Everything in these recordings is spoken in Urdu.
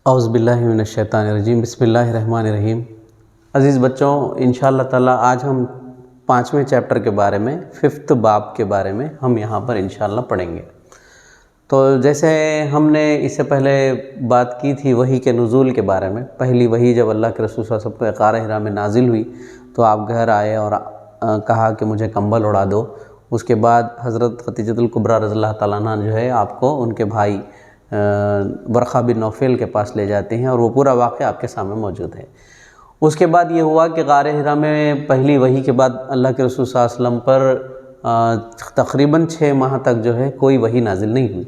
اعوذ باللہ من الشیطان الرجیم، بسم اللہ الرحمن الرحیم۔ عزیز بچوں، انشاءاللہ تعالی آج ہم 5ویں چیپٹر کے بارے میں 5th باب کے بارے میں ہم یہاں پر انشاءاللہ پڑھیں گے۔ تو جیسے ہم نے اس سے پہلے بات کی تھی وحی کے نزول کے بارے میں، پہلی وحی جب اللہ کے رسول صلی اللہ علیہ وسلم کو غار حرا میں نازل ہوئی تو آپ گھر آئے اور کہا کہ مجھے کمبل اڑا دو۔ اس کے بعد حضرت خدیجہ الکبریٰ رضی اللہ تعالیٰ عنہ جو ہے آپ کو ان کے بھائی ورقہ بن نوفل کے پاس لے جاتے ہیں اور وہ پورا واقعہ آپ کے سامنے موجود ہے۔ اس کے بعد یہ ہوا کہ غار حرا میں پہلی وحی کے بعد اللہ کے رسول صلی اللہ علیہ وسلم پر تقریباً 6 ماہ تک جو ہے کوئی وحی نازل نہیں ہوئی۔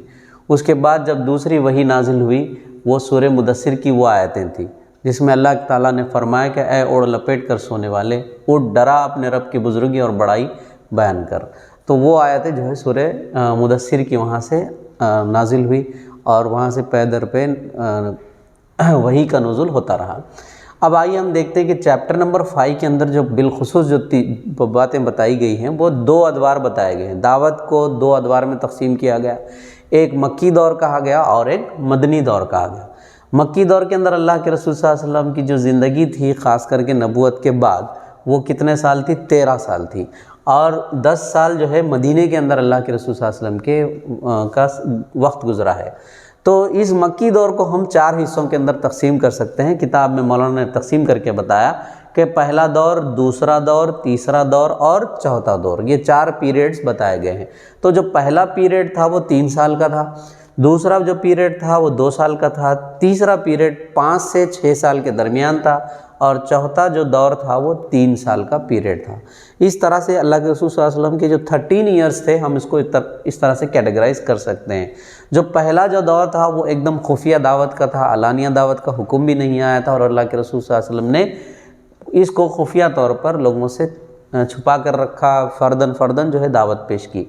اس کے بعد جب دوسری وحی نازل ہوئی وہ سورہ مدثر کی وہ آیتیں تھیں جس میں اللہ تعالیٰ نے فرمایا کہ اے اوڑھ لپیٹ کر سونے والے، اٹھ ڈرا اپنے رب کی بزرگی اور بڑائی بیان کر۔ تو وہ آیتیں جو ہے سورہ مدثر کی وہاں سے نازل ہوئی اور وہاں سے پے در پے وحی کا نزول ہوتا رہا۔ اب آئیے ہم دیکھتے ہیں کہ چیپٹر نمبر 5 کے اندر جو بالخصوص جو باتیں بتائی گئی ہیں وہ 2 ادوار بتائے گئے ہیں۔ دعوت کو 2 ادوار میں تقسیم کیا گیا، ایک مکی دور کہا گیا اور ایک مدنی دور کہا گیا۔ مکی دور کے اندر اللہ کے رسول صلی اللہ علیہ وسلم کی جو زندگی تھی خاص کر کے نبوت کے بعد وہ کتنے سال تھی؟ 13 سال تھی، اور 10 سال جو ہے مدینے کے اندر اللہ کے رسول صلی اللہ علیہ وسلم کے کا وقت گزرا ہے۔ تو اس مکی دور کو ہم 4 حصوں کے اندر تقسیم کر سکتے ہیں۔ کتاب میں مولانا نے تقسیم کر کے بتایا کہ پہلا دور، دوسرا دور، تیسرا دور اور چوتھا دور، یہ 4 پیریڈز بتائے گئے ہیں۔ تو جو پہلا پیریڈ تھا وہ 3 سال کا تھا، دوسرا جو پیریڈ تھا وہ 2 سال کا تھا، تیسرا پیریڈ 5 سے 6 سال کے درمیان تھا، اور چوتھا جو دور تھا وہ 3 سال کا پیریڈ تھا۔ اس طرح سے اللہ کے رسول صلی اللہ علیہ وسلم کے جو 13 ایئرز تھے ہم اس کو اس طرح سے کیٹیگرائز کر سکتے ہیں۔ جو پہلا جو دور تھا وہ ایک دم خفیہ دعوت کا تھا، علانیہ دعوت کا حکم بھی نہیں آیا تھا، اور اللہ کے رسول صلی اللہ علیہ وسلم نے اس کو خفیہ طور پر لوگوں سے چھپا کر رکھا، فردن جو ہے دعوت پیش کی۔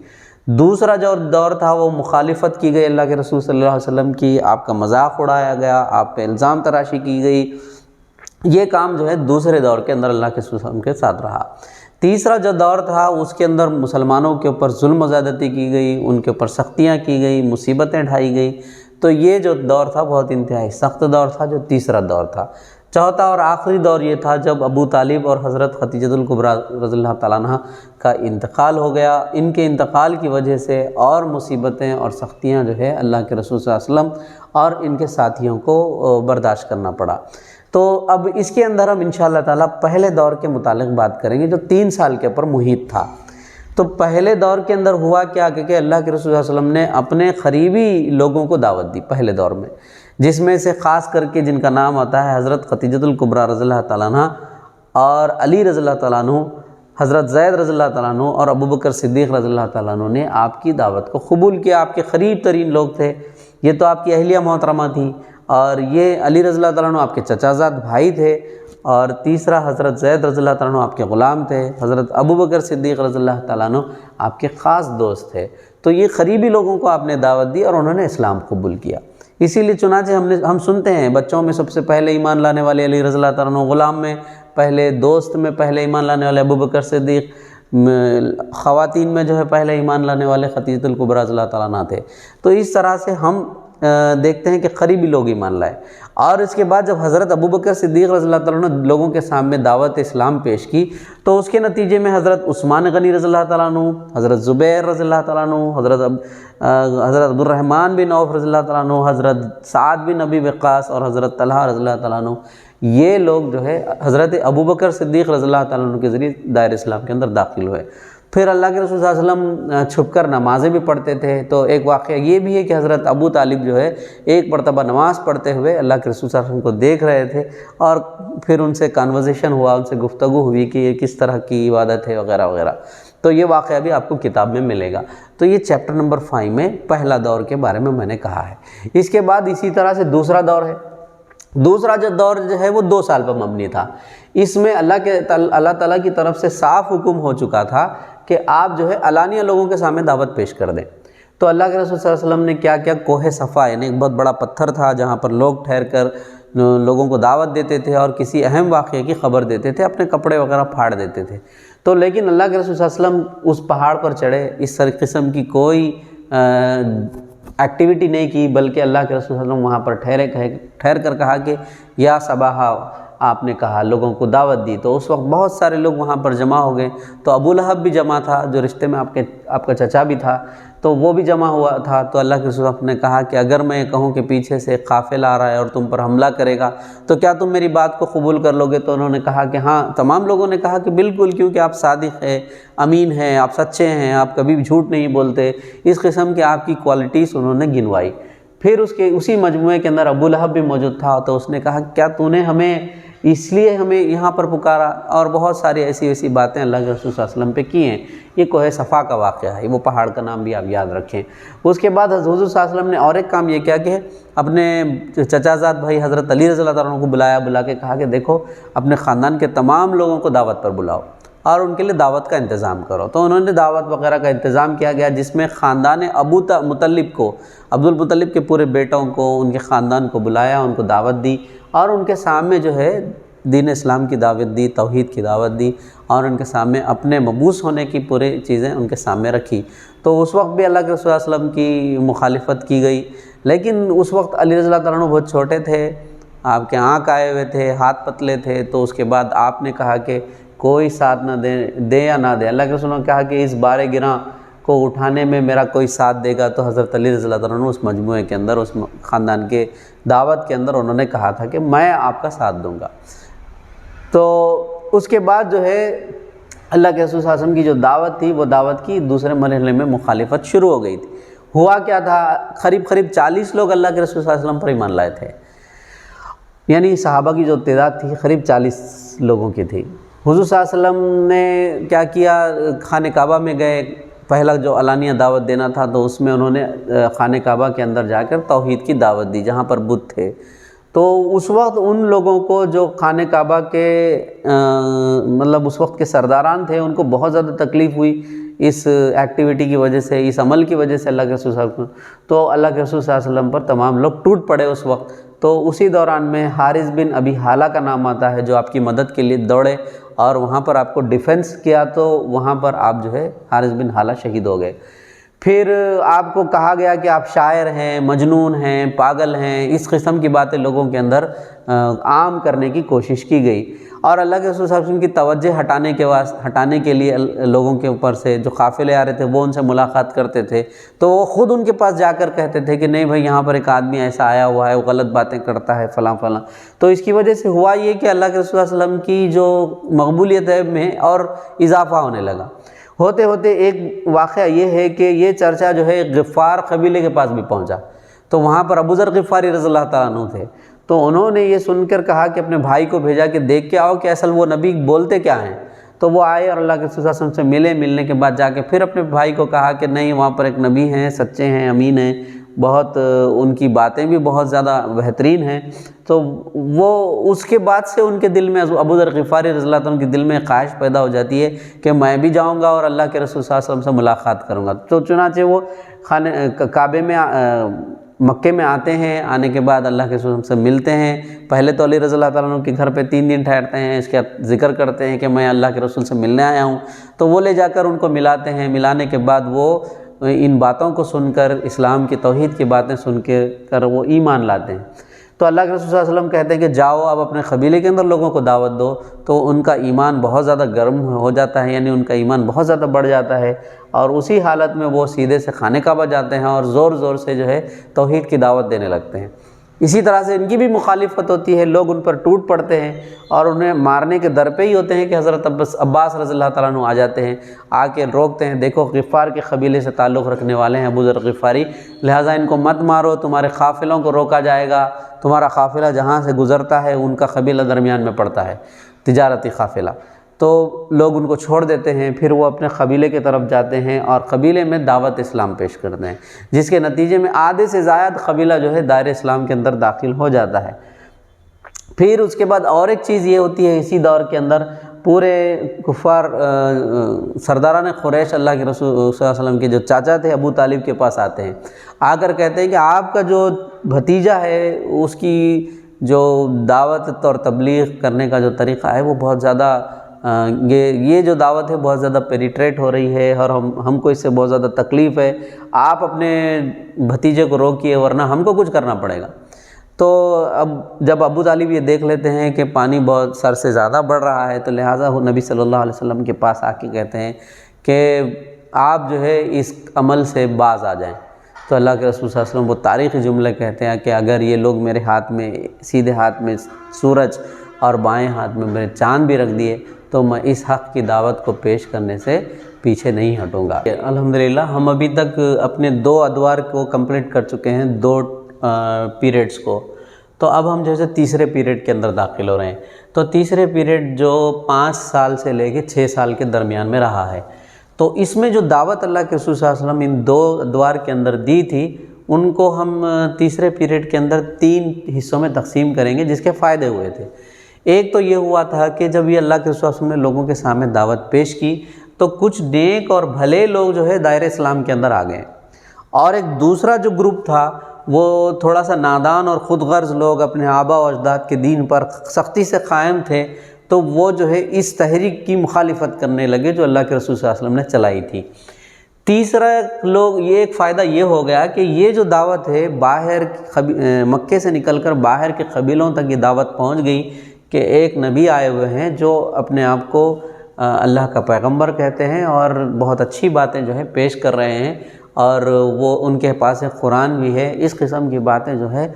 دوسرا جو دور تھا وہ مخالفت کی گئی اللہ کے رسول صلی اللہ علیہ وسلم کی، آپ کا مذاق اڑایا گیا، آپ پہ الزام تراشی کی گئی۔ یہ کام جو ہے دوسرے دور کے اندر اللہ کے رسول صلی اللہ علیہ وسلم کے ساتھ رہا۔ تیسرا جو دور تھا اس کے اندر مسلمانوں کے اوپر ظلم و زیادتی کی گئی، ان کے اوپر سختیاں کی گئی، مصیبتیں ڈھائی گئی۔ تو یہ جو دور تھا بہت انتہائی سخت دور تھا، جو تیسرا دور تھا۔ چوتھا اور آخری دور یہ تھا جب ابو طالب اور حضرت خدیجہ الکبریٰ رضی اللہ تعالیٰ عنہ کا انتقال ہو گیا۔ ان کے انتقال کی وجہ سے اور مصیبتیں اور سختیاں جو ہے اللہ کے رسول صلی اللہ علیہ وسلم اور ان کے ساتھیوں کو برداشت کرنا پڑا۔ تو اب اس کے اندر ہم انشاءاللہ تعالیٰ پہلے دور کے متعلق بات کریں گے جو 3 سال کے اوپر محیط تھا۔ تو پہلے دور کے اندر ہوا کیا کہ اللہ کے رسول صلی اللہ علیہ وسلم نے اپنے قریبی لوگوں کو دعوت دی پہلے دور میں، جس میں سے خاص کر کے جن کا نام آتا ہے حضرت خدیجہ الکبریٰ رضی اللہ تعالیٰ عنہ اور علی رضی اللہ تعالیٰ عنہ، حضرت زید رضی اللہ تعالیٰ عنہ اور ابوبکر صدیق رضی اللہ تعالیٰ عنہ نے آپ کی دعوت کو قبول کیا۔ آپ کے قریب ترین لوگ تھے، یہ تو آپ کی اہلیہ محترمہ تھی، اور یہ علی رضی اللہ تعالیٰ عنہ آپ کے چچا زاد بھائی تھے، اور تیسرا حضرت زید رضی اللہ تعالیٰ عنہ آپ کے غلام تھے، حضرت ابوبکر صدیق رضی اللہ تعالیٰ عنہ آپ کے خاص دوست تھے۔ تو یہ قریبی لوگوں کو آپ نے دعوت دی اور انہوں نے اسلام قبول کیا۔ اسی لیے چنانچہ ہم سنتے ہیں بچوں میں سب سے پہلے ایمان لانے والے علی رضی اللہ تعالیٰ عنہ، غلام میں پہلے، دوست میں پہلے ایمان لانے والے ابوبکر صدیق، خواتین میں جو ہے پہلے ایمان لانے والے خدیجہ الکبریٰ رضی اللہ تعالیٰ عنہ تھے۔ تو اس طرح سے ہم دیکھتے ہیں کہ قریبی لوگ ایمان لائے۔ اور اس کے بعد جب حضرت ابوبکر صدیق رضی اللہ تعالیٰ عنہ لوگوں کے سامنے دعوت اسلام پیش کی تو اس کے نتیجے میں حضرت عثمان غنی رضی اللہ تعالیٰ عنہ، حضرت زبیر رضی اللہ تعالیٰ عنہ، حضرت عبد الرحمن بن عوف رضی اللہ تعالیٰ عنہ، حضرت سعد بن ابی وقاص اور حضرت طلحہ رضی اللہ تعالیٰ عنہ، یہ لوگ جو ہے حضرت ابوبکر صدیق رضی اللہ تعالیٰ عنہ کے ذریعے دائرہ اسلام کے اندر داخل ہوئے۔ پھر اللہ کے رسول صلی اللہ علیہ وسلم چھپ کر نمازیں بھی پڑھتے تھے۔ تو ایک واقعہ یہ بھی ہے کہ حضرت ابو طالب جو ہے ایک مرتبہ نماز پڑھتے ہوئے اللہ کے رسول صلی اللہ علیہ وسلم کو دیکھ رہے تھے، اور پھر ان سے کنورزیشن ہوا، ان سے گفتگو ہوئی کہ یہ کس طرح کی عبادت ہے وغیرہ وغیرہ۔ تو یہ واقعہ بھی آپ کو کتاب میں ملے گا۔ تو یہ چیپٹر نمبر 5 میں پہلا دور کے بارے میں نے کہا ہے۔ اس کے بعد اسی طرح سے دوسرا دور ہے۔ دوسرا جو دور جو ہے وہ 2 سال پر مبنی تھا۔ اس میں اللہ تعالیٰ کی طرف سے صاف حکم ہو چکا تھا کہ آپ جو ہے علانیہ لوگوں کے سامنے دعوت پیش کر دیں۔ تو اللہ کے رسول صلی اللہ علیہ وسلم نے کیا کیا، کوہ صفا یعنی ایک بہت بڑا پتھر تھا جہاں پر لوگ ٹھہر کر لوگوں کو دعوت دیتے تھے اور کسی اہم واقعے کی خبر دیتے تھے، اپنے کپڑے وغیرہ پھاڑ دیتے تھے۔ تو لیکن اللہ کے رسول صلی اللہ علیہ وسلم اس پہاڑ پر چڑھے، اس قسم کی کوئی ایکٹیویٹی نہیں کی، بلکہ اللہ کے رسول صلی اللہ علیہ وسلم وہاں پر ٹھہر کر کہا کہ یا صباحا، آپ نے کہا، لوگوں کو دعوت دی۔ تو اس وقت بہت سارے لوگ وہاں پر جمع ہو گئے، تو ابو لہب بھی جمع تھا، جو رشتے میں آپ کا چچا بھی تھا، تو وہ بھی جمع ہوا تھا۔ تو اللہ کے رسول صلی اللہ علیہ وسلم نے کہا کہ اگر میں یہ کہوں کہ پیچھے سے ایک قافلہ آ رہا ہے اور تم پر حملہ کرے گا تو کیا تم میری بات کو قبول کر لو گے؟ تو انہوں نے کہا کہ ہاں، تمام لوگوں نے کہا کہ بالکل، کیونکہ آپ صادق ہیں، امین ہیں، آپ سچے ہیں، آپ کبھی بھی جھوٹ نہیں بولتے، اس قسم کی آپ کی کوالٹیز انہوں نے گنوائی۔ پھر اسی مجموعے کے اندر ابو لہب بھی موجود تھا، تو اس نے کہا کیا تو نے ہمیں اس لیے ہمیں یہاں پر پکارا؟ اور بہت ساری ایسی باتیں اللہ کے رسول صلی اللہ علیہ وسلم پہ کی ہیں۔ یہ کوہ صفا کا واقعہ ہے، وہ پہاڑ کا نام بھی آپ یاد رکھیں۔ اس کے بعد حضور صلی اللہ علیہ وسلم نے اور ایک کام یہ کیا کہ اپنے چچا زاد بھائی حضرت علی رضی اللہ عنہ کو بلا کے کہا کہ دیکھو، اپنے خاندان کے تمام لوگوں کو دعوت پر بلاؤ اور ان کے لیے دعوت کا انتظام کرو۔ تو انہوں نے دعوت وغیرہ کا انتظام کیا گیا، جس میں خاندان ابو مطلب کو، عبد المطلب کے پورے بیٹوں کو، ان کے خاندان کو بلایا، ان کو دعوت دی اور ان کے سامنے جو ہے دین اسلام کی دعوت دی، توحید کی دعوت دی، اور ان کے سامنے اپنے مبعوث ہونے کی پورے چیزیں ان کے سامنے رکھی۔ تو اس وقت بھی اللہ کے رسول صلی اللہ علیہ وسلم کی مخالفت کی گئی، لیکن اس وقت علی رضی اللہ عنہ بہت چھوٹے تھے، آپ کے آنکھ آئے ہوئے تھے، ہاتھ پتلے تھے۔ تو اس کے بعد آپ نے کہا کہ کوئی ساتھ نہ دے یا نہ دے، اللہ کے رسول نے کہا کہ اس بار گراں کو اٹھانے میں میرا کوئی ساتھ دے گا، تو حضرت علی رضی اللہ عنہ اس مجموعے کے اندر، اس خاندان کے دعوت کے اندر انہوں نے کہا تھا کہ میں آپ کا ساتھ دوں گا۔ تو اس کے بعد جو ہے اللہ کے رسول صلی اللہ علیہ وسلم کی جو دعوت تھی، وہ دعوت کی دوسرے مرحلے میں مخالفت شروع ہو گئی تھی۔ ہوا کیا تھا، قریب 40 لوگ اللہ کے رسول صلی اللہ علیہ وسلم پر ایمان لائے تھے، یعنی صحابہ کی جو تعداد تھی قریب 40 لوگوں کی تھی۔ حضور صلی اللہ علیہ وسلم نے کیا کیا، خانہ کعبہ میں گئے، پہلا جو علانیہ دعوت دینا تھا تو اس میں انہوں نے خانہ کعبہ کے اندر جا کر توحید کی دعوت دی، جہاں پر بت تھے۔ تو اس وقت ان لوگوں کو جو خانہ کعبہ کے مطلب اس وقت کے سرداران تھے، ان کو بہت زیادہ تکلیف ہوئی اس ایکٹیویٹی کی وجہ سے، اس عمل کی وجہ سے اللہ کے رسول صلی اللہ علیہ وسلم، تو اللہ کے رسول صلی اللہ علیہ وسلم پر تمام لوگ ٹوٹ پڑے اس وقت۔ تو اسی دوران میں حارث بن ابی حالہ کا نام آتا ہے، جو آپ کی مدد کے لیے دوڑے اور وہاں پر آپ کو ڈیفنس کیا، تو وہاں پر آپ جو ہے حارث بن حالہ شہید ہو گئے۔ پھر آپ کو کہا گیا کہ آپ شاعر ہیں، مجنون ہیں، پاگل ہیں، اس قسم کی باتیں لوگوں کے اندر عام کرنے کی کوشش کی گئی، اور اللہ کے رسول صلی اللہ علیہ وسلم کی توجہ ہٹانے کے لیے لوگوں کے اوپر سے جو قافلے آ رہے تھے وہ ان سے ملاقات کرتے تھے، تو وہ خود ان کے پاس جا کر کہتے تھے کہ نہیں بھائی، یہاں پر ایک آدمی ایسا آیا ہوا ہے، وہ غلط باتیں کرتا ہے، فلاں فلاں۔ تو اس کی وجہ سے ہوا یہ کہ اللہ کے رسول صلی اللہ علیہ وسلم کی جو مقبولیت ہے میں اور اضافہ ہونے لگا۔ ہوتے ہوتے ایک واقعہ یہ ہے کہ یہ چرچا جو ہے غفار قبیلے کے پاس بھی پہنچا، تو وہاں پر ابو ذر غفاری رضی اللہ تعالیٰ عنہ تھے، تو انہوں نے یہ سن کر کہا کہ اپنے بھائی کو بھیجا کہ دیکھ کے آؤ کہ اصل وہ نبی بولتے کیا ہیں۔ تو وہ آئے اور اللہ کے رسول صلی اللہ علیہ وسلم سے ملے، ملنے کے بعد جا کے پھر اپنے بھائی کو کہا کہ نہیں، وہاں پر ایک نبی ہیں، سچے ہیں، امین ہیں، بہت ان کی باتیں بھی بہت زیادہ بہترین ہیں۔ تو وہ اس کے بعد سے ان کے دل میں، ابو ذر غفاری رضی اللہ عنہ کے دل میں خواہش پیدا ہو جاتی ہے کہ میں بھی جاؤں گا اور اللہ کے رسول صلی اللہ علیہ وسلم سے ملاقات کروں گا۔ تو چنانچہ وہ کعبے میں مکے میں آتے ہیں، آنے کے بعد اللہ کے رسول سے ملتے ہیں۔ پہلے تو علی رضی اللہ تعالیٰ عنہ کے گھر پہ 3 دن ٹھہرتے ہیں، اس کے ذکر کرتے ہیں کہ میں اللہ کے رسول سے ملنے آیا ہوں، تو وہ لے جا کر ان کو ملاتے ہیں۔ ملانے کے بعد وہ ان باتوں کو سن کر، اسلام کی توحید کی باتیں سن کر وہ ایمان لاتے ہیں۔ تو اللہ کے رسول صلی اللہ علیہ وسلم کہتے ہیں کہ جاؤ اب اپنے قبیلے کے اندر لوگوں کو دعوت دو، تو ان کا ایمان بہت زیادہ گرم ہو جاتا ہے، یعنی ان کا ایمان بہت زیادہ بڑھ جاتا ہے، اور اسی حالت میں وہ سیدھے سے خانہ کعبہ جاتے ہیں اور زور زور سے جو ہے توحید کی دعوت دینے لگتے ہیں۔ اسی طرح سے ان کی بھی مخالفت ہوتی ہے، لوگ ان پر ٹوٹ پڑتے ہیں اور انہیں مارنے کے در پہ ہی ہوتے ہیں کہ حضرت عباس رضی اللہ تعالیٰ عنہ آ جاتے ہیں، آ کے روکتے ہیں، دیکھو غفار کے قبیلے سے تعلق رکھنے والے ہیں ابو ذر غفاری، لہٰذا ان کو مت مارو، تمہارے قافلوں کو روکا جائے گا، تمہارا قافلہ جہاں سے گزرتا ہے ان کا قبیلہ درمیان میں پڑتا ہے، تجارتی قافلہ۔ تو لوگ ان کو چھوڑ دیتے ہیں، پھر وہ اپنے قبیلے کی طرف جاتے ہیں اور قبیلے میں دعوت اسلام پیش کرتے ہیں، جس کے نتیجے میں آدھے سے زائد قبیلہ جو ہے دائرہ اسلام کے اندر داخل ہو جاتا ہے۔ پھر اس کے بعد اور ایک چیز یہ ہوتی ہے، اسی دور کے اندر پورے کفار سرداران قریش اللہ کے رسول صلی اللہ علیہ وسلم کے جو چاچا تھے ابو طالب کے پاس آتے ہیں، آ کر کہتے ہیں کہ آپ کا جو بھتیجا ہے اس کی جو دعوت اور تبلیغ کرنے کا جو طریقہ ہے وہ بہت زیادہ یہ جو دعوت ہے بہت زیادہ پیریٹریٹ ہو رہی ہے اور ہم کو اس سے بہت زیادہ تکلیف ہے، آپ اپنے بھتیجے کو روکیے ورنہ ہم کو کچھ کرنا پڑے گا۔ تو اب جب ابو طالب یہ دیکھ لیتے ہیں کہ پانی بہت سر سے زیادہ بڑھ رہا ہے، تو لہٰذا وہ نبی صلی اللہ علیہ وسلم کے پاس آ کے کہتے ہیں کہ آپ جو ہے اس عمل سے باز آ جائیں۔ تو اللہ کے رسول صلی اللہ علیہ وسلم وہ تاریخی جملہ کہتے ہیں کہ اگر یہ لوگ میرے ہاتھ میں سیدھے ہاتھ میں سورج اور بائیں ہاتھ میں میرے چاند بھی رکھ دیے تو میں اس حق کی دعوت کو پیش کرنے سے پیچھے نہیں ہٹوں گا۔ الحمدللہ ہم ابھی تک اپنے 2 ادوار کو کمپلیٹ کر چکے ہیں، 2 پیریڈز کو۔ تو اب ہم جیسے تیسرے پیریڈ کے اندر داخل ہو رہے ہیں۔ تو تیسرے پیریڈ جو 5 سال سے لے کے 6 سال کے درمیان میں رہا ہے، تو اس میں جو دعوت اللہ کے رسول صلی اللہ علیہ وسلم ان 2 ادوار کے اندر دی تھی، ان کو ہم تیسرے پیریڈ کے اندر 3 حصوں میں تقسیم کریں گے جس کے فائدے ہوئے تھے۔ ایک تو یہ ہوا تھا کہ جب یہ اللہ کے رسول صلی اللہ علیہ وسلم نے لوگوں کے سامنے دعوت پیش کی تو کچھ نیک اور بھلے لوگ جو ہے دائرہ اسلام کے اندر آ گئے، اور ایک دوسرا جو گروپ تھا وہ تھوڑا سا نادان اور خود غرض لوگ اپنے آبا و اجداد کے دین پر سختی سے قائم تھے، تو وہ جو ہے اس تحریک کی مخالفت کرنے لگے جو اللہ کے رسول صلی اللہ علیہ وسلم نے چلائی تھی۔ تیسرا یہ ایک فائدہ یہ ہو گیا کہ یہ جو دعوت ہے باہر مکے سے نکل کر باہر کے قبیلوں تک یہ دعوت پہنچ گئی کہ ایک نبی آئے ہوئے ہیں جو اپنے آپ کو اللہ کا پیغمبر کہتے ہیں اور بہت اچھی باتیں جو ہے پیش کر رہے ہیں، اور وہ ان کے پاس ایک قرآن بھی ہے۔ اس قسم کی باتیں جو ہے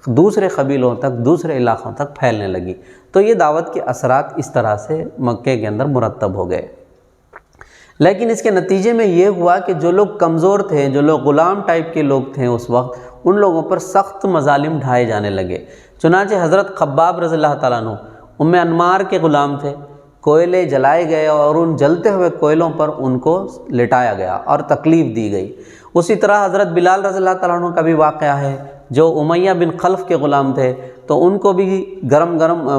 دوسرے قبیلوں تک، دوسرے علاقوں تک پھیلنے لگی۔ تو یہ دعوت کے اثرات اس طرح سے مکے کے اندر مرتب ہو گئے۔ لیکن اس کے نتیجے میں یہ ہوا کہ جو لوگ کمزور تھے، جو لوگ غلام ٹائپ کے لوگ تھے اس وقت، ان لوگوں پر سخت مظالم ڈھائے جانے لگے۔ چنانچہ حضرت خباب رضی اللہ تعالیٰ عنہ ام انمار کے غلام تھے، کوئلے جلائے گئے اور ان جلتے ہوئے کوئلوں پر ان کو لٹایا گیا اور تکلیف دی گئی۔ اسی طرح حضرت بلال رضی اللہ تعالیٰ عنہ کا بھی واقعہ ہے، جو امیہ بن خلف کے غلام تھے، تو ان کو بھی گرم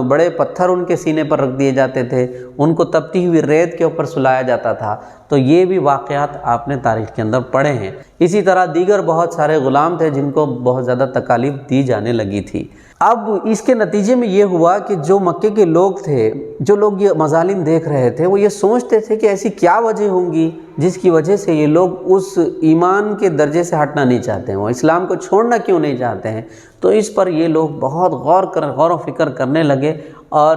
بڑے پتھر ان کے سینے پر رکھ دیے جاتے تھے، ان کو تپتی ہوئی ریت کے اوپر سلایا جاتا تھا۔ تو یہ بھی واقعات آپ نے تاریخ کے اندر پڑھے ہیں۔ اسی طرح دیگر بہت سارے غلام تھے جن کو بہت زیادہ تکالیف دی جانے لگی تھی۔ اب اس کے نتیجے میں یہ ہوا کہ جو مکے کے لوگ تھے، جو لوگ یہ مظالم دیکھ رہے تھے، وہ یہ سوچتے تھے کہ ایسی کیا وجہ ہوں گی جس کی وجہ سے یہ لوگ اس ایمان کے درجے سے ہٹنا نہیں چاہتے ہیں، وہ اسلام کو چھوڑنا کیوں نہیں چاہتے ہیں۔ تو اس پر یہ لوگ بہت غور و فکر کرنے لگے، اور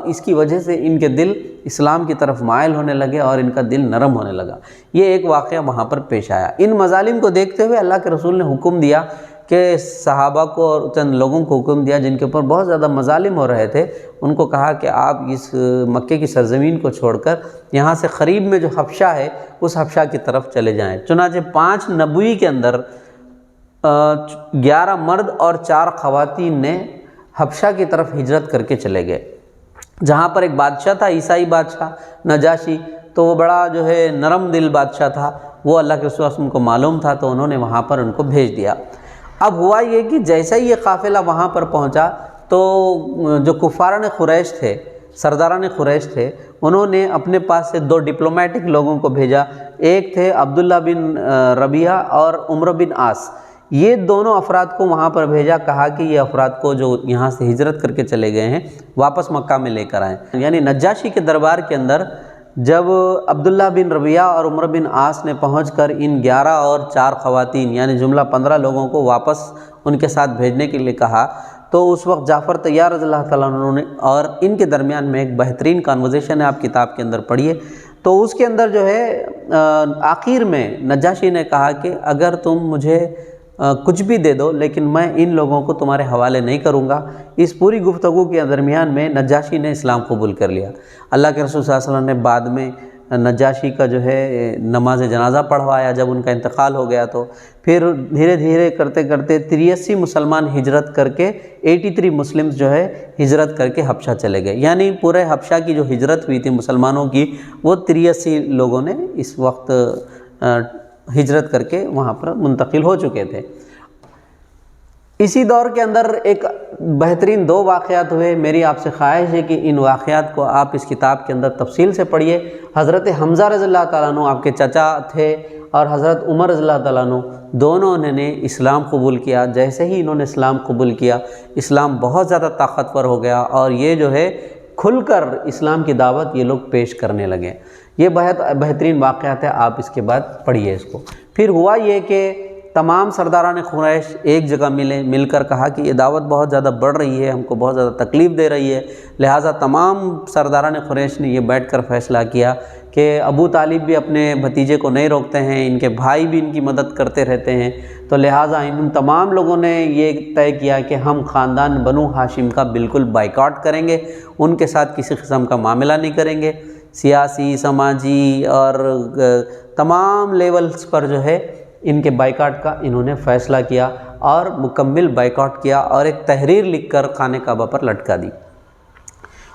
اس کی وجہ سے ان کے دل اسلام کی طرف مائل ہونے لگے اور ان کا دل نرم ہونے لگا۔ یہ ایک واقعہ وہاں پر پیش آیا۔ ان مظالم کو دیکھتے ہوئے اللہ کے رسول نے حکم دیا کہ صحابہ کو اور چند لوگوں کو حکم دیا جن کے اوپر بہت زیادہ مظالم ہو رہے تھے، ان کو کہا کہ آپ اس مکے کی سرزمین کو چھوڑ کر یہاں سے قریب میں جو حبشہ ہے اس حبشہ کی طرف چلے جائیں۔ چنانچہ 5 نبوی کے اندر 11 مرد اور 4 خواتین نے حبشہ کی طرف ہجرت کر کے چلے گئے، جہاں پر ایک بادشاہ تھا، عیسائی بادشاہ نجاشی، تو وہ بڑا جو ہے نرم دل بادشاہ تھا، وہ اللہ کے رسول صلی اللہ علیہ وسلم کو معلوم تھا، تو انہوں نے وہاں پر ان کو بھیج دیا۔ اب ہوا یہ کہ جیسا ہی یہ قافلہ وہاں پر پہنچا تو جو کفاران قریش تھے، سرداران قریش تھے، انہوں نے اپنے پاس سے 2 ڈپلومیٹک لوگوں کو بھیجا۔ ایک تھے عبداللہ بن ربیعہ اور عمرو بن عاص۔ یہ دونوں افراد کو وہاں پر بھیجا، کہا کہ یہ افراد کو جو یہاں سے ہجرت کر کے چلے گئے ہیں واپس مکہ میں لے کر آئیں۔ یعنی نجاشی کے دربار کے اندر جب عبداللہ بن ربیعہ اور عمرو بن عاص نے پہنچ کر ان 11 اور 4 خواتین یعنی جملہ 15 لوگوں کو واپس ان کے ساتھ بھیجنے کے لیے کہا، تو اس وقت جعفر طیار رضی اللہ تعالیٰ عنہ نے اور ان کے درمیان میں ایک بہترین کانورزیشن ہے، آپ کتاب کے اندر پڑھیے۔ تو اس کے اندر جو ہے آخر میں نجاشی نے کہا کہ اگر تم مجھے کچھ بھی دے دو لیکن میں ان لوگوں کو تمہارے حوالے نہیں کروں گا۔ اس پوری گفتگو کے درمیان میں نجاشی نے اسلام قبول کر لیا۔ اللہ کے رسول صلی اللہ علیہ وسلم نے بعد میں نجاشی کا جو ہے نماز جنازہ پڑھوایا جب ان کا انتقال ہو گیا، تو پھر دھیرے دھیرے کرتے کرتے 83 مسلمان ہجرت کر کے 83 مسلمز جو ہے ہجرت کر کے حبشہ چلے گئے۔ یعنی پورے حبشہ کی جو ہجرت ہوئی تھی مسلمانوں کی، وہ 83 لوگوں نے اس وقت ہجرت کر کے وہاں پر منتقل ہو چکے تھے۔ اسی دور کے اندر ایک بہترین 2 واقعات ہوئے۔ میری آپ سے خواہش ہے کہ ان واقعات کو آپ اس کتاب کے اندر تفصیل سے پڑھیے۔ حضرت حمزہ رضی اللہ تعالیٰ عنہ آپ کے چچا تھے، اور حضرت عمر رضی اللہ تعالیٰ عنہ، دونوں نے اسلام قبول کیا۔ جیسے ہی انہوں نے اسلام قبول کیا، اسلام بہت زیادہ طاقتور ہو گیا، اور یہ جو ہے کھل کر اسلام کی دعوت یہ لوگ پیش کرنے لگے۔ یہ بہت بہترین واقعات ہے، آپ اس کے بعد پڑھیے اس کو۔ پھر ہوا یہ کہ تمام سرداران قریش ایک جگہ مل کر کہا کہ یہ دعوت بہت زیادہ بڑھ رہی ہے، ہم کو بہت زیادہ تکلیف دے رہی ہے، لہٰذا تمام سرداران قریش نے یہ بیٹھ کر فیصلہ کیا کہ ابو طالب بھی اپنے بھتیجے کو نہیں روکتے ہیں، ان کے بھائی بھی ان کی مدد کرتے رہتے ہیں، تو لہٰذا ان تمام لوگوں نے یہ طے کیا کہ ہم خاندان بنو ہاشم کا بالکل بائیکاٹ کریں گے، ان کے ساتھ کسی قسم کا معاملہ نہیں کریں گے۔ سیاسی، سماجی اور تمام لیولز پر جو ہے ان کے بائیکاٹ کا انہوں نے فیصلہ کیا اور مکمل بائیکاٹ کیا اور ایک تحریر لکھ کر خانہ کعبہ پر لٹکا دی۔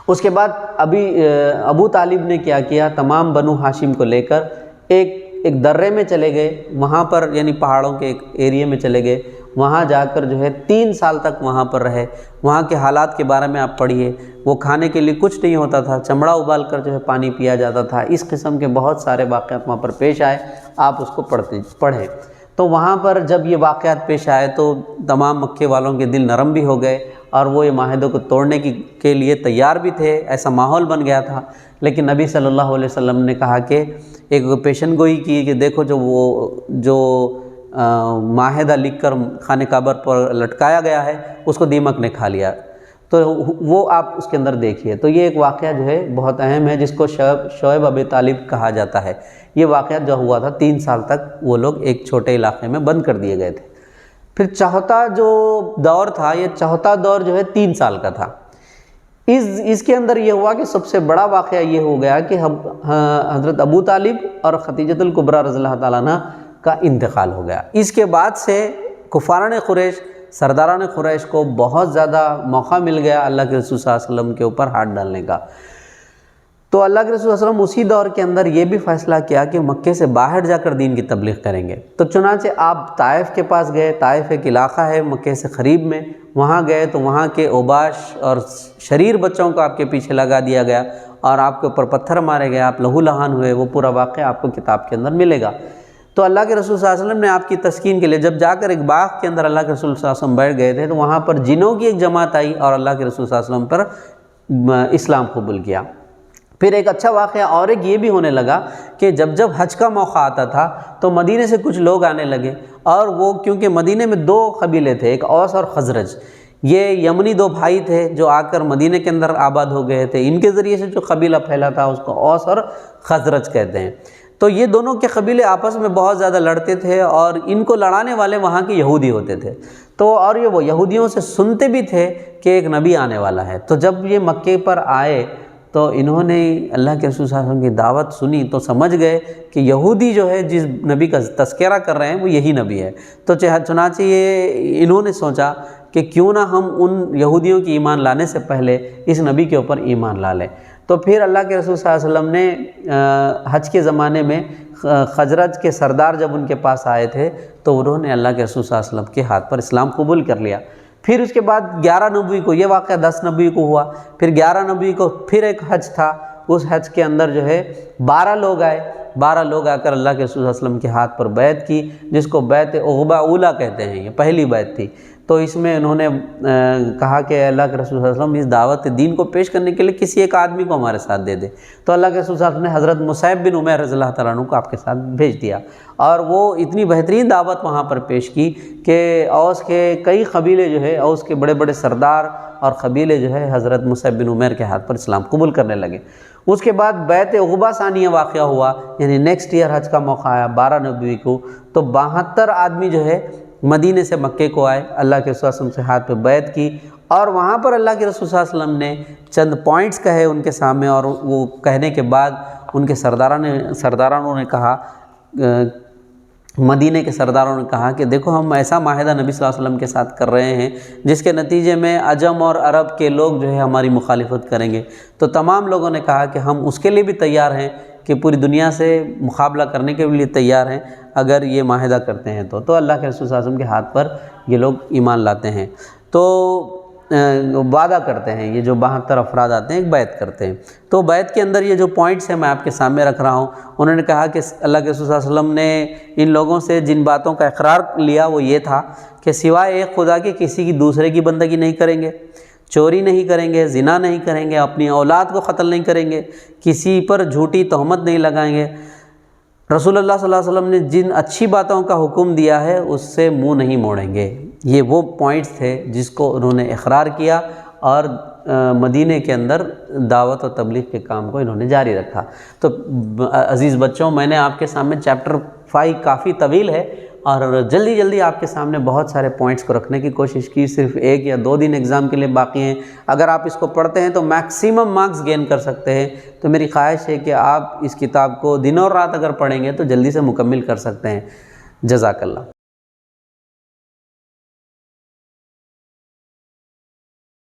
اس کے بعد ابو طالب نے کیا کیا، تمام بنو ہاشم کو لے کر ایک درے میں چلے گئے، وہاں پر یعنی پہاڑوں کے ایک ایریے میں چلے گئے، وہاں جا کر جو ہے 3 سال تک وہاں پر رہے۔ وہاں کے حالات کے بارے میں آپ پڑھیے، وہ کھانے کے لیے کچھ نہیں ہوتا تھا، چمڑا ابال کر جو ہے پانی پیا جاتا تھا، اس قسم کے بہت سارے واقعات وہاں پر پیش آئے، آپ اس کو پڑھیں۔ تو وہاں پر جب یہ واقعات پیش آئے تو تمام مکے والوں کے دل نرم بھی ہو گئے اور وہ یہ معاہدوں کو توڑنے کے لیے تیار بھی تھے، ایسا ماحول بن گیا تھا۔ لیکن نبی صلی اللہ علیہ وسلم نے کہا کہ ایک پیشن گوئی کی کہ دیکھو جو معاہدہ لکھ کر خانہ کعبہ پر لٹکایا گیا ہے اس کو دیمک نے کھا لیا، تو وہ آپ اس کے اندر دیکھیے۔ تو یہ ایک واقعہ جو ہے بہت اہم ہے، جس کو شعیب ابی طالب کہا جاتا ہے۔ یہ واقعہ جو ہوا تھا 3 سال تک وہ لوگ ایک چھوٹے علاقے میں بند کر دیے گئے تھے۔ پھر چوتھا جو دور تھا، یہ چوتھا دور جو ہے 3 سال کا تھا۔ اس کے اندر یہ ہوا کہ سب سے بڑا واقعہ یہ ہو گیا کہ حضرت ابو طالب اور خدیجہ الکبریٰ رضی اللہ تعالیٰ عنہ کا انتقال ہو گیا۔ اس کے بعد سے کفاران قریش، سرداران قریش کو بہت زیادہ موقع مل گیا اللہ کے رسول صلی اللہ علیہ وسلم کے اوپر ہاتھ ڈالنے کا۔ تو اللہ کے رسول صلی اللہ علیہ وسلم اسی دور کے اندر یہ بھی فیصلہ کیا کہ مکے سے باہر جا کر دین کی تبلیغ کریں گے۔ تو چنانچہ آپ طائف کے پاس گئے، طائف ایک علاقہ ہے مکے سے قریب میں، وہاں گئے تو وہاں کے اوباش اور شریر بچوں کو آپ کے پیچھے لگا دیا گیا اور آپ کے اوپر پتھر مارے گئے، آپ لہو لہان ہوئے، وہ پورا واقعہ آپ کو کتاب کے اندر ملے گا۔ تو اللہ کے رسول صلی اللہ علیہ وسلم نے آپ کی تسکین کے لیے جب جا کر ایک باغ کے اندر اللہ کے رسول صلی اللہ علیہ وسلم بیٹھ گئے تھے تو وہاں پر جنوں کی ایک جماعت آئی اور اللہ کے رسول صلی اللہ علیہ وسلم پر اسلام قبول کیا۔ پھر ایک اچھا واقعہ اور ایک یہ بھی ہونے لگا کہ جب حج کا موقع آتا تھا تو مدینے سے کچھ لوگ آنے لگے، اور وہ کیونکہ مدینے میں 2 قبیلے تھے، ایک اوس اور خزرج، یہ یمنی 2 بھائی تھے جو آ کر مدینے کے اندر آباد ہو گئے تھے، ان کے ذریعے سے جو قبیلہ پھیلا تھا اس کو اوس اور خزرج کہتے ہیں۔ تو یہ دونوں کے قبیلے آپس میں بہت زیادہ لڑتے تھے اور ان کو لڑانے والے وہاں کے یہودی ہوتے تھے، تو اور یہ وہ یہودیوں سے سنتے بھی تھے کہ ایک نبی آنے والا ہے۔ تو جب یہ مکے پر آئے تو انہوں نے اللہ کے رسول صلی اللہ علیہ وسلم کی دعوت سنی تو سمجھ گئے کہ یہودی جو ہے جس نبی کا تذکرہ کر رہے ہیں وہ یہی نبی ہے۔ تو چنانچہ انہوں نے سوچا کہ کیوں نہ ہم ان یہودیوں کی ایمان لانے سے پہلے اس نبی کے اوپر ایمان لا لیں۔ تو پھر اللہ کے رسول صلی اللہ علیہ وسلم نے حج کے زمانے میں خزرج کے سردار جب ان کے پاس آئے تھے تو انہوں نے اللہ کے رسول صلی اللہ علیہ وسلم کے ہاتھ پر اسلام قبول کر لیا۔ پھر اس کے بعد 11 نبوی کو یہ واقعہ 10 نبوی کو ہوا، پھر 11 نبوی کو پھر ایک حج تھا، اس حج کے اندر جو ہے 12 لوگ آئے، 12 لوگ آ کر اللہ کے رسول صلی اللہ علیہ وسلم کے ہاتھ پر بیعت کی، جس کو بیعت عقبہ اولیٰ کہتے ہیں، یہ پہلی بیعت تھی۔ تو اس میں انہوں نے کہا کہ اللہ کے رسول صلی اللہ علیہ وسلم اس دعوت دین کو پیش کرنے کے لیے کسی ایک آدمی کو ہمارے ساتھ دے دے۔ تو اللہ کے رسول صلی اللہ علیہ وسلم نے حضرت مصعب بن عمیر رضی اللہ تعالیٰ عنہ کو آپ کے ساتھ بھیج دیا، اور وہ اتنی بہترین دعوت وہاں پر پیش کی کہ اوس کے کئی قبیلے جو ہے، اوس کے بڑے بڑے سردار اور قبیلے جو ہے حضرت مصعب بن عمیر کے ہاتھ پر اسلام قبول کرنے لگے۔ اس کے بعد بیعت عقبہ ثانیہ واقعہ ہوا، یعنی نیکسٹ ایئر حج کا موقع آیا 12 نبوی کو، تو 72 آدمی جو ہے مدینے سے مکے کو آئے، اللہ کے رسول صلی اللہ علیہ وسلم سے ہاتھ پہ بیعت کی، اور وہاں پر اللہ کے رسول صلی اللہ علیہ وسلم نے چند پوائنٹس کہے ان کے سامنے، اور وہ کہنے کے بعد ان کے سرداروں نے کہا، مدینے کے سرداروں نے کہا کہ دیکھو ہم ایسا معاہدہ نبی صلی اللہ علیہ وسلم کے ساتھ کر رہے ہیں جس کے نتیجے میں عجم اور عرب کے لوگ جو ہے ہماری مخالفت کریں گے۔ تو تمام لوگوں نے کہا کہ ہم اس کے لیے بھی تیار ہیں کہ پوری دنیا سے مقابلہ کرنے کے لیے تیار ہیں اگر یہ معاہدہ کرتے ہیں تو اللہ کے رسول صلی اللہ علیہ وسلم کے ہاتھ پر یہ لوگ ایمان لاتے ہیں، تو وعدہ کرتے ہیں، یہ جو 72 افراد آتے ہیں ایک بیعت کرتے ہیں۔ تو بیعت کے اندر یہ جو پوائنٹس ہیں میں آپ کے سامنے رکھ رہا ہوں، انہوں نے کہا کہ اللہ کے رسول صلی اللہ علیہ وسلم نے ان لوگوں سے جن باتوں کا اقرار لیا وہ یہ تھا کہ سوائے ایک خدا کے کسی کی دوسرے کی بندگی نہیں کریں گے، چوری نہیں کریں گے، زنا نہیں کریں گے، اپنی اولاد کو قتل نہیں کریں گے، کسی پر جھوٹی تہمت نہیں لگائیں گے، رسول اللہ صلی اللہ علیہ وسلم نے جن اچھی باتوں کا حکم دیا ہے اس سے منہ نہیں موڑیں گے۔ یہ وہ پوائنٹس تھے جس کو انہوں نے اقرار کیا اور مدینے کے اندر دعوت و تبلیغ کے کام کو انہوں نے جاری رکھا۔ تو عزیز بچوں، میں نے آپ کے سامنے چیپٹر 5 کافی طویل ہے اور جلدی آپ کے سامنے بہت سارے پوائنٹس کو رکھنے کی کوشش کی، صرف 1 یا 2 دن ایگزام کے لیے باقی ہیں۔ اگر آپ اس کو پڑھتے ہیں تو میکسیمم مارکس گین کر سکتے ہیں۔ تو میری خواہش ہے کہ آپ اس کتاب کو دن اور رات اگر پڑھیں گے تو جلدی سے مکمل کر سکتے ہیں۔ جزاک اللہ۔